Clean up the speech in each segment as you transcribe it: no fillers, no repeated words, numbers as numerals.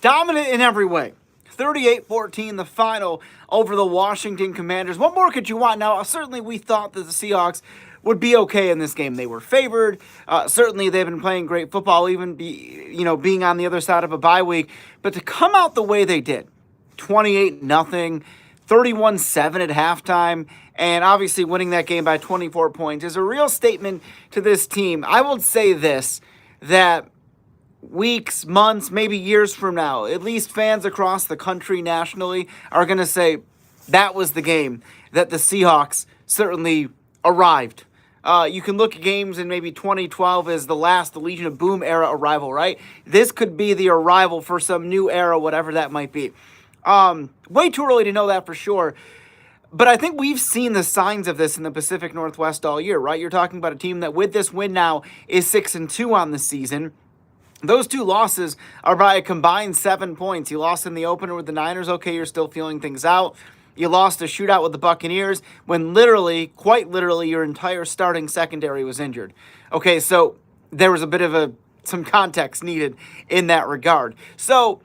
Dominant in every way. 38-14 the final over the Washington Commanders. What more could you want? Now, certainly we thought that the Seahawks would be okay in this game. They were favored. Certainly they've been playing great football, even being on the other side of a bye week. But to come out the way they did, 28-0, 31-7 at halftime, and obviously winning that game by 24 points is a real statement to this team. I will say this, that weeks, months, maybe years from now, at least fans across the country nationally are going to say that was the game that the Seahawks certainly arrived. You can look at games in maybe 2012 as the Legion of Boom era arrival, right? This could be the arrival for some new era, whatever that might be. Way too early to know that for sure. But I think we've seen the signs of this in the Pacific Northwest all year, right? You're talking about a team that with this win now is 6-2 on the season. Those two losses are by a combined 7 points. You lost in the opener with the Niners. Okay, you're still feeling things out. You lost a shootout with the Buccaneers when quite literally, your entire starting secondary was injured. Okay, so there was a bit of some context needed in that regard. So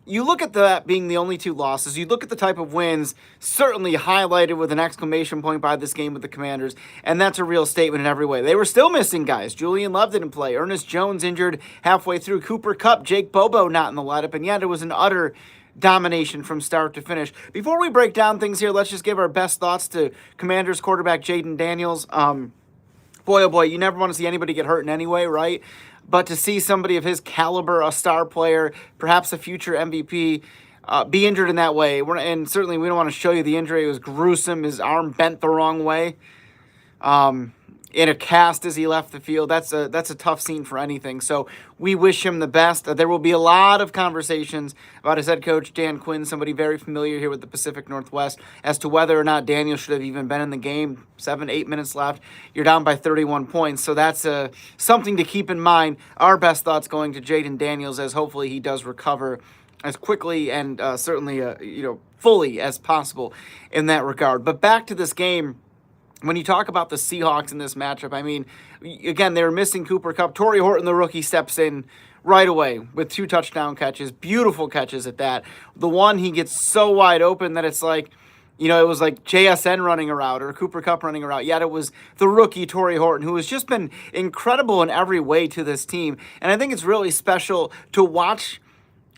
you look at that being the only two losses. You look at the type of wins, certainly highlighted with an exclamation point by this game with the Commanders, and that's a real statement in every way. They were still missing guys. Julian Love didn't play. Ernest Jones injured halfway through. Cooper Kupp, Jake Bobo not in the lineup, and yet it was an utter domination from start to finish. Before we break down things here, let's just give our best thoughts to Commanders quarterback Jaden Daniels. Boy, oh boy, you never want to see anybody get hurt in any way, right? But to see somebody of his caliber, a star player, perhaps a future MVP, be injured in that way, and certainly we don't want to show you the injury. It was gruesome. His arm bent the wrong way in a cast as he left the field. That's a tough scene for anything. So we wish him the best. There will be a lot of conversations about his head coach, Dan Quinn, somebody very familiar here with the Pacific Northwest, as to whether or not Daniel should have even been in the game. 7-8 minutes left. You're down by 31 points. So that's something to keep in mind. Our best thoughts going to Jaden Daniels, as hopefully he does recover as quickly and certainly fully as possible in that regard. But back to this game. When you talk about the Seahawks in this matchup, I mean, again, they were missing Cooper Kupp. Torrey Horton, the rookie, steps in right away with 2 touchdown catches, beautiful catches at that. The one, he gets so wide open that it's like, it was like JSN running a route or Cooper Kupp running a route. Yet it was the rookie, Torrey Horton, who has just been incredible in every way to this team. And I think it's really special to watch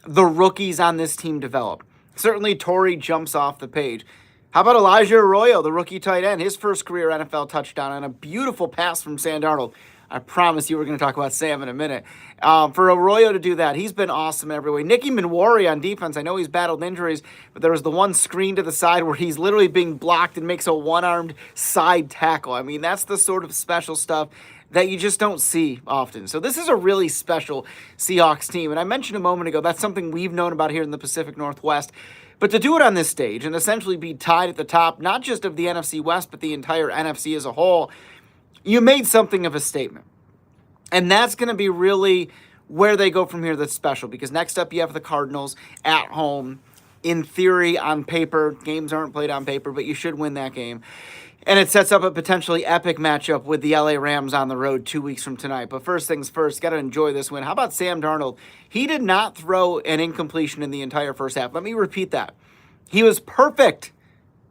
the rookies on this team develop. Certainly, Torrey jumps off the page. How about Elijah Arroyo, the rookie tight end, his first career NFL touchdown and a beautiful pass from Sam Darnold. I promise you we're going to talk about Sam in a minute. For Arroyo to do that, he's been awesome in every way. Nicky Minwari on defense, I know he's battled injuries, but there was the one screen to the side where he's literally being blocked and makes a one-armed side tackle. I mean, that's the sort of special stuff that you just don't see often. So this is a really special Seahawks team. And I mentioned a moment ago, that's something we've known about here in the Pacific Northwest. But to do it on this stage and essentially be tied at the top, not just of the NFC West, but the entire NFC as a whole, you made something of a statement. And that's going to be really where they go from here that's special. Because next up you have the Cardinals at home. In theory, on paper, games aren't played on paper, but you should win that game. And it sets up a potentially epic matchup with the LA Rams on the road 2 weeks from tonight. But first things first, got to enjoy this win. How about Sam Darnold? He did not throw an incompletion in the entire first half. Let me repeat that. He was perfect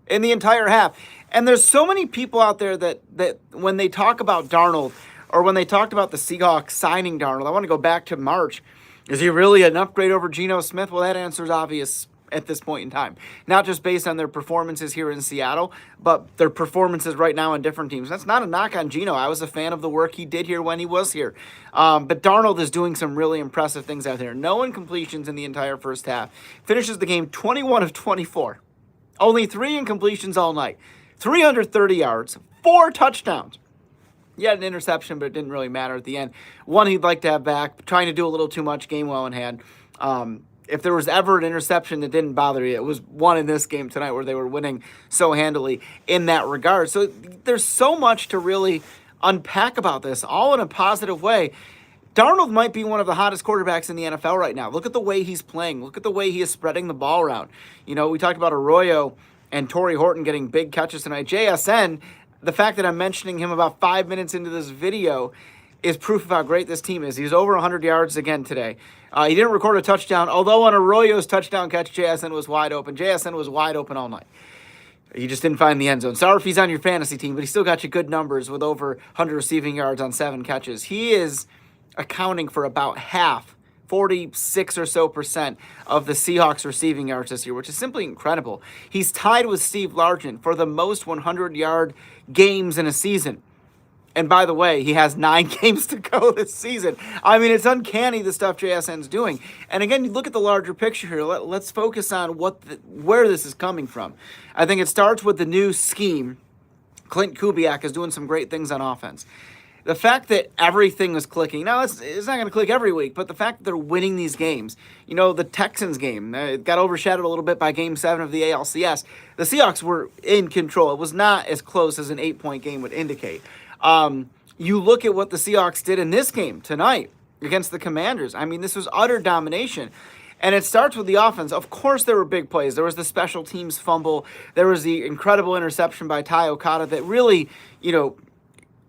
in the entire half. And there's so many people out there that when they talk about Darnold or when they talked about the Seahawks signing Darnold, I want to go back to March. Is he really an upgrade over Geno Smith? Well, that answer is obvious at this point in time. Not just based on their performances here in Seattle, but their performances right now on different teams. That's not a knock on Geno. I was a fan of the work he did here when he was here. But Darnold is doing some really impressive things out there. No incompletions in the entire first half. Finishes the game 21 of 24. Only 3 incompletions all night. 330 yards, 4 touchdowns. He had an interception, but it didn't really matter at the end. One he'd like to have back, trying to do a little too much, game well in hand. If there was ever an interception that didn't bother you, it was one in this game tonight where they were winning so handily in that regard. So there's so much to really unpack about this, all in a positive way. Darnold might be one of the hottest quarterbacks in the NFL right now. Look at the way he's playing. Look at the way he is spreading the ball around. We talked about Arroyo and Torrey Horton getting big catches tonight. JSN, the fact that I'm mentioning him about 5 minutes into this video, is proof of how great this team is. He's over 100 yards again today. He didn't record a touchdown, although on Arroyo's touchdown catch, JSN was wide open. JSN was wide open all night. He just didn't find the end zone. Sorry if he's on your fantasy team, but he still got you good numbers with over 100 receiving yards on 7 catches. He is accounting for about half, 46 or so % of the Seahawks receiving yards this year, which is simply incredible. He's tied with Steve Largent for the most 100-yard games in a season. And by the way, he has 9 games to go this season. I mean, it's uncanny the stuff JSN's doing. And again, you look at the larger picture here. Let's focus on where this is coming from. I think it starts with the new scheme. Clint Kubiak is doing some great things on offense. The fact that everything is clicking. Now, it's not going to click every week, but the fact that they're winning these games. You know, the Texans game it got overshadowed a little bit by Game 7 of the ALCS. The Seahawks were in control. It was not as close as an 8-point game would indicate. You look at what the Seahawks did in this game tonight against the Commanders. I mean, this was utter domination. And it starts with the offense. Of course, there were big plays. There was the special teams fumble. There was the incredible interception by Ty Okada that really,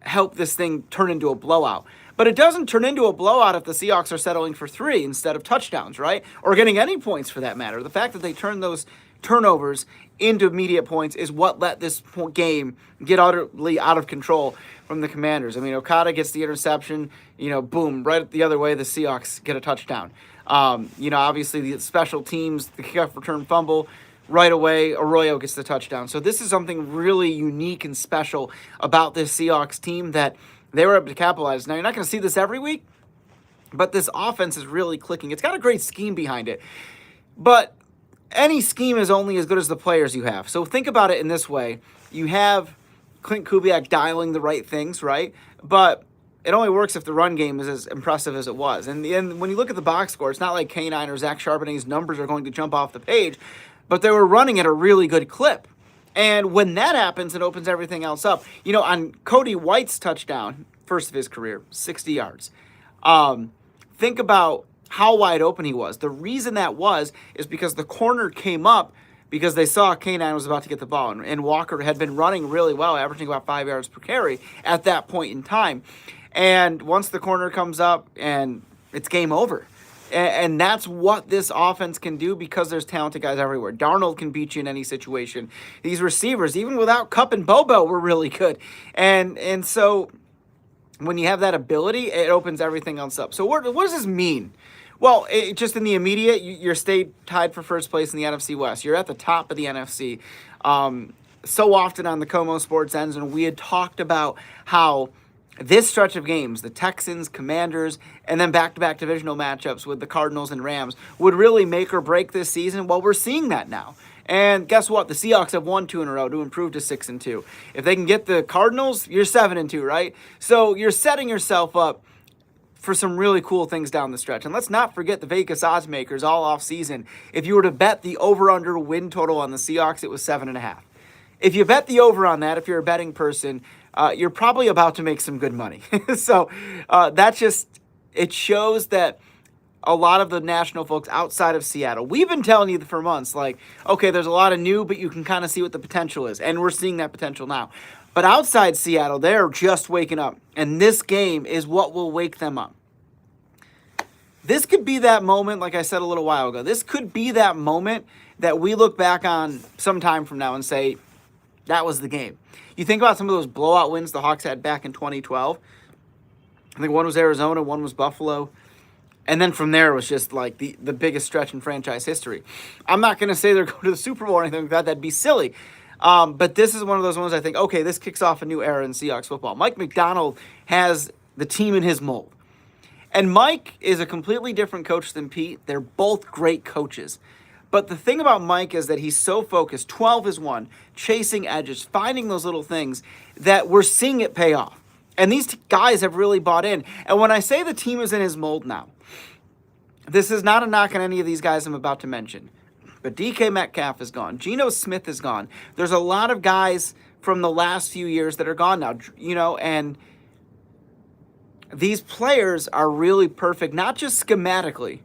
helped this thing turn into a blowout. But it doesn't turn into a blowout if the Seahawks are settling for 3 instead of touchdowns, right? Or getting any points for that matter. The fact that they turned those turnovers into immediate points is what let this game get utterly out of control from the Commanders. I mean, Okada gets the interception, boom, right the other way, the Seahawks get a touchdown. Obviously the special teams, the kickoff return fumble, right away, Arroyo gets the touchdown. So this is something really unique and special about this Seahawks team that they were able to capitalize. Now, you're not going to see this every week, but this offense is really clicking. It's got a great scheme behind it. But any scheme is only as good as the players you have. So think about it in this way. You have Clint Kubiak dialing the right things, right? But it only works if the run game is as impressive as it was. And when you look at the box score, it's not like K9 or Zach Charbonnet's numbers are going to jump off the page, but they were running at a really good clip. And when that happens, it opens everything else up. On Cody White's touchdown, first of his career, 60 yards. Think about how wide open he was. The reason that is because the corner came up because they saw K9 was about to get the ball. And Walker had been running really well, averaging about 5 yards per carry at that point in time. And once the corner comes up, and it's game over. And that's what this offense can do because there's talented guys everywhere. Darnold can beat you in any situation. These receivers, even without Kupp and Bobo, were really good. And so when you have that ability, it opens everything else up. So what does this mean? Well, just in the immediate, you're stayed tied for first place in the NFC West. You're at the top of the NFC. So often on the KOMO Sports Ends, and we had talked about how this stretch of games, the Texans, Commanders, and then back-to-back divisional matchups with the Cardinals and Rams would really make or break this season. Well, we're seeing that now. And guess what? The Seahawks have won 2 in a row to improve to 6-2. If they can get the Cardinals, you're 7-2, right? So you're setting yourself up for some really cool things down the stretch. And let's not forget the Vegas odds makers all off season. If you were to bet the over-under win total on the Seahawks, it was 7.5. If you bet the over on that, if you're a betting person, you're probably about to make some good money. So it shows that a lot of the national folks outside of Seattle, we've been telling you for months, okay, there's a lot of new, but you can kind of see what the potential is. And we're seeing that potential now. But outside Seattle, they're just waking up. And this game is what will wake them up. This could be that moment, like I said a little while ago. This could be that moment that we look back on sometime from now and say, that was the game. You think about some of those blowout wins the Hawks had back in 2012. I think one was Arizona, one was Buffalo. And then from there, it was just the biggest stretch in franchise history. I'm not going to say they're going to the Super Bowl or anything like that. That'd be silly. But this is one of those ones I think, okay, this kicks off a new era in Seahawks football. Mike McDonald has the team in his mold. And Mike is a completely different coach than Pete. They're both great coaches. But the thing about Mike is that he's so focused, 12 is 1, chasing edges, finding those little things that we're seeing it pay off. And these guys have really bought in. And when I say the team is in his mold now, this is not a knock on any of these guys I'm about to mention. But DK Metcalf is gone. Geno Smith is gone. There's a lot of guys from the last few years that are gone now, and these players are really perfect, not just schematically,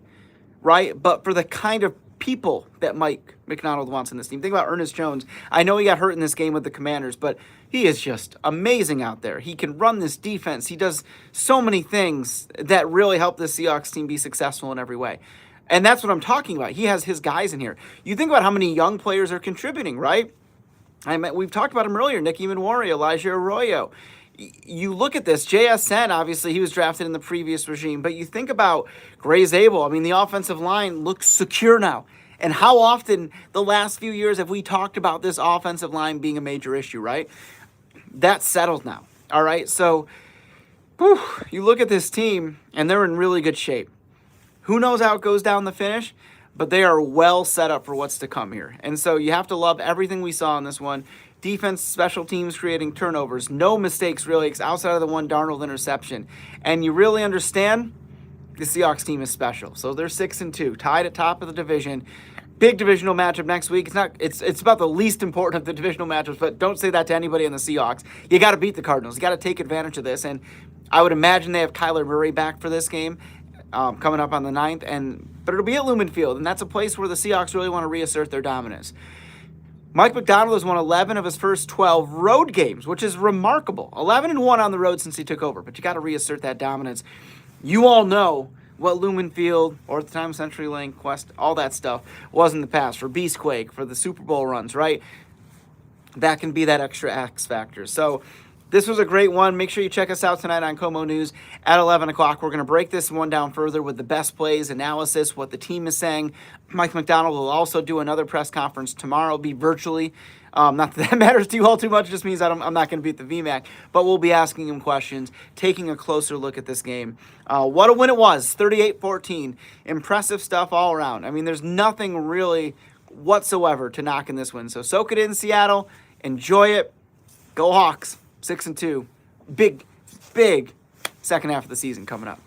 right, but for the kind of people that Mike McDonald wants in this team. Think about Ernest Jones. I know he got hurt in this game with the Commanders, but he is just amazing out there. He can run this defense. He does so many things that really help the Seahawks team be successful in every way. And that's what I'm talking about. He has his guys in here. You think about how many young players are contributing, right? We've talked about him earlier, Nicky Manwari, Elijah Arroyo. You look at this, JSN, obviously he was drafted in the previous regime, but you think about Gray Zabel. I mean, the offensive line looks secure now. And how often the last few years have we talked about this offensive line being a major issue, right? That's settled now, all right? So you look at this team, and they're in really good shape. Who knows how it goes down the finish, but they are well set up for what's to come here. And so you have to love everything we saw in this one. Defense, special teams creating turnovers, no mistakes really outside of the one Darnold interception. And you really understand the Seahawks team is special. So they're 6-2, tied at top of the division. Big divisional matchup next week. It's about the least important of the divisional matchups, but don't say that to anybody in the Seahawks. You got to beat the Cardinals. You got to take advantage of this. And I would imagine they have Kyler Murray back for this game coming up on the 9th. But it'll be at Lumen Field, and that's a place where the Seahawks really want to reassert their dominance. Mike McDonald has won 11 of his first 12 road games, which is remarkable. 11-1 on the road since he took over, but you got to reassert that dominance. You all know what Lumen Field, or at the time CenturyLink, Quest, all that stuff was in the past for Beastquake, for the Super Bowl runs, right? That can be that extra X factor. So this was a great one. Make sure you check us out tonight on KOMO News at 11 o'clock. We're going to break this one down further with the best plays, analysis, what the team is saying. Mike McDonald will also do another press conference tomorrow, be virtually. Not that matters to you all too much. It just means I'm not going to beat the VMAC. But we'll be asking him questions, taking a closer look at this game. What a win it was, 38-14. Impressive stuff all around. I mean, there's nothing really whatsoever to knock in this win. So soak it in, Seattle. Enjoy it. Go Hawks. 6-2. Big second half of the season coming up.